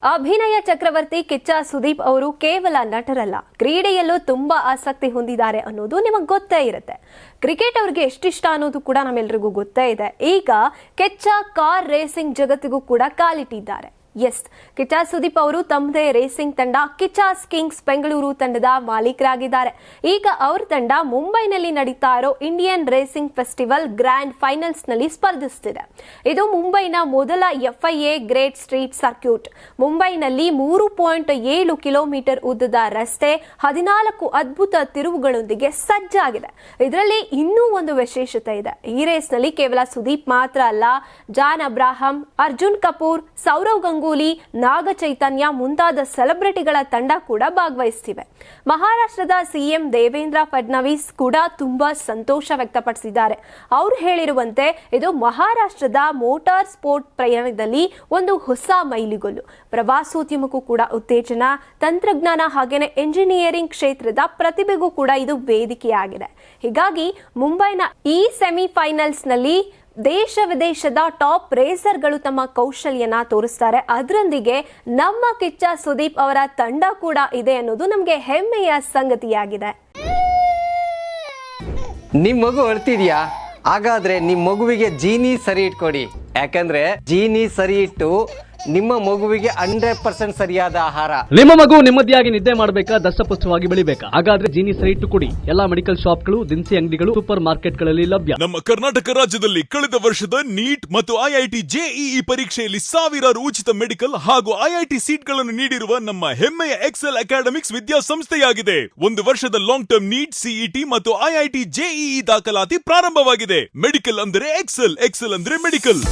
ಅಭಿನಯ ಚಕ್ರವರ್ತಿ ಕಿಚ್ಚ ಸುದೀಪ್ ಅವರು ಕೇವಲ ನಟರಲ್ಲ, ಕ್ರೀಡೆಯಲ್ಲೂ ತುಂಬಾ ಆಸಕ್ತಿ ಹೊಂದಿದ್ದಾರೆ ಅನ್ನೋದು ನಿಮಗೆ ಗೊತ್ತೇ ಇರುತ್ತೆ. ಕ್ರಿಕೆಟ್ ಅವ್ರಿಗೆ ಎಷ್ಟಿಷ್ಟ ಅನ್ನೋದು ಕೂಡ ನಮ್ಮೆಲ್ಲರಿಗೂ ಗೊತ್ತೇ ಇದೆ. ಈಗ ಕಿಚ್ಚ ಕಾರ್ ರೇಸಿಂಗ್ ಜಗತ್ತಿಗೂ ಕೂಡ ಕಾಲಿಟ್ಟಿದ್ದಾರೆ. ಎಸ್, ಕಿಚ್ಚ ಸುದೀಪ್ ಅವರು ತಮ್ಮದೇ ರೇಸಿಂಗ್ ತಂಡ ಕಿಚ್ಚಾಸ್ ಕಿಂಗ್ಸ್ ಬೆಂಗಳೂರು ತಂಡದ ಮಾಲೀಕರಾಗಿದ್ದಾರೆ. ಈಗ ಅವರ ತಂಡ ಮುಂಬೈನಲ್ಲಿ ನಡೀತಾ ಇರೋ Indian racing festival grand finals ನಲ್ಲಿ ಸ್ಪರ್ಧಿಸುತ್ತಿದೆ. ಇದು ಮುಂಬೈನ ಮೊದಲ FIA ಗ್ರೇಟ್ ಸ್ಟ್ರೀಟ್ ಸರ್ಕ್ಯೂಟ್. ಮುಂಬೈನಲ್ಲಿ 3.7 ಕಿಲೋಮೀಟರ್ ಉದ್ದದ ರಸ್ತೆ 14 ಅದ್ಭುತ ತಿರುವುಗಳೊಂದಿಗೆ ಸಜ್ಜಾಗಿದೆ. ಇದರಲ್ಲಿ ಇನ್ನೂ ಒಂದು ವಿಶೇಷತೆ ಇದೆ. ಈ ರೇಸ್ ನಲ್ಲಿ ಕೇವಲ ಸುದೀಪ್ ಮಾತ್ರ ಅಲ್ಲ, ಜಾನ್ ಅಬ್ರಾಹಂ, ಅರ್ಜುನ್ ಕಪೂರ್, ಸೌರವ್ ಗಂಗೂಲಿ, ನಾಗ ಚೈತನ್ಯ ಮುಂತಾದ ಸೆಲೆಬ್ರಿಟಿಗಳ ತಂಡ ಕೂಡ ಭಾಗವಹಿಸುತ್ತಿವೆ. ಮಹಾರಾಷ್ಟ್ರದ CM ದೇವೇಂದ್ರ ಫಡ್ನವೀಸ್ ಕೂಡ ತುಂಬಾ ಸಂತೋಷ ವ್ಯಕ್ತಪಡಿಸಿದ್ದಾರೆ. ಅವರು ಹೇಳಿರುವಂತೆ ಇದು ಮಹಾರಾಷ್ಟ್ರದ ಮೋಟಾರ್ ಸ್ಪೋರ್ಟ್ ಪ್ರಯಾಣದಲ್ಲಿ ಒಂದು ಹೊಸ ಮೈಲಿಗಲ್ಲು. ಪ್ರವಾಸೋದ್ಯಮಕ್ಕೂ ಕೂಡ ಉತ್ತೇಜನ, ತಂತ್ರಜ್ಞಾನ ಹಾಗೇನೆ ಎಂಜಿನಿಯರಿಂಗ್ ಕ್ಷೇತ್ರದ ಪ್ರತಿಭೆಗೂ ಕೂಡ ಇದು ವೇದಿಕೆಯಾಗಿದೆ. ಹೀಗಾಗಿ ಮುಂಬೈನ ಈ ಸೆಮಿಫೈನಲ್ಸ್ ನಲ್ಲಿ ದೇಶ ವಿದೇಶದ ಟಾಪ್ ರೇಸರ್ಗಳು ತಮ್ಮ ಕೌಶಲ್ಯನ ತೋರಿಸ್ತಾರೆ. ಅದರೊಂದಿಗೆ ನಮ್ಮ ಕಿಚ್ಚ ಸುದೀಪ್ ಅವರ ತಂಡ ಕೂಡ ಇದೆ ಅನ್ನೋದು ನಮಗೆ ಹೆಮ್ಮೆಯ ಸಂಗತಿಯಾಗಿದೆ. ನಿಮ್ ಮಗು ಅಳ್ತಿದ್ಯಾ? ಹಾಗಾದ್ರೆ ನಿಮ್ ಮಗುವಿಗೆ ಜೀನಿ ಸರಿ ಇಟ್ಕೊಡಿ. ಯಾಕಂದ್ರೆ ಜೀನಿ ಸರಿ ಇಟ್ಟು ನಿಮ್ಮ ಮಗುವಿಗೆ 100% ಸರಿಯಾದ ಆಹಾರ. ನಿಮ್ಮ ಮಗು ನೆಮ್ಮದಿಯಾಗಿ ನಿದ್ದೆ ಮಾಡಬೇಕಾ, ದಷ್ಟಪುಷ್ಟವಾಗಿ ಬೆಳಿಬೇಕಾ? ಹಾಗಾದ್ರೆ ಜೀನಿ ಸರಿ ಇಟ್ಟು ಕೊಡಿ. ಎಲ್ಲಾ ಮೆಡಿಕಲ್ ಶಾಪ್ಗಳು, ದಿನಸಿ ಅಂಗಡಿಗಳು, ಸೂಪರ್ ಮಾರ್ಕೆಟ್ಗಳಲ್ಲಿ ಲಭ್ಯ. ನಮ್ಮ ಕರ್ನಾಟಕ ರಾಜ್ಯದಲ್ಲಿ ಕಳೆದ ವರ್ಷದ ನೀಟ್ ಮತ್ತು IIT JEE ಪರೀಕ್ಷೆಯಲ್ಲಿ ಸಾವಿರಾರು ಉಚಿತ ಮೆಡಿಕಲ್ ಹಾಗೂ IIT ಸೀಟ್ಗಳನ್ನು ನೀಡಿರುವ ನಮ್ಮ ಹೆಮ್ಮೆಯ ಎಕ್ಸೆಲ್ ಅಕಾಡೆಮಿಕ್ಸ್ ವಿದ್ಯಾಸಂಸ್ಥೆಯಾಗಿದೆ. ಒಂದು ವರ್ಷದ ಲಾಂಗ್ ಟರ್ಮ್ ನೀಟ್, CET ಮತ್ತು IIT JEE ದಾಖಲಾತಿ ಪ್ರಾರಂಭವಾಗಿದೆ. ಮೆಡಿಕಲ್ ಅಂದರೆ ಎಕ್ಸೆಲ್, ಎಕ್ಸೆಲ್ ಅಂದ್ರೆ ಮೆಡಿಕಲ್.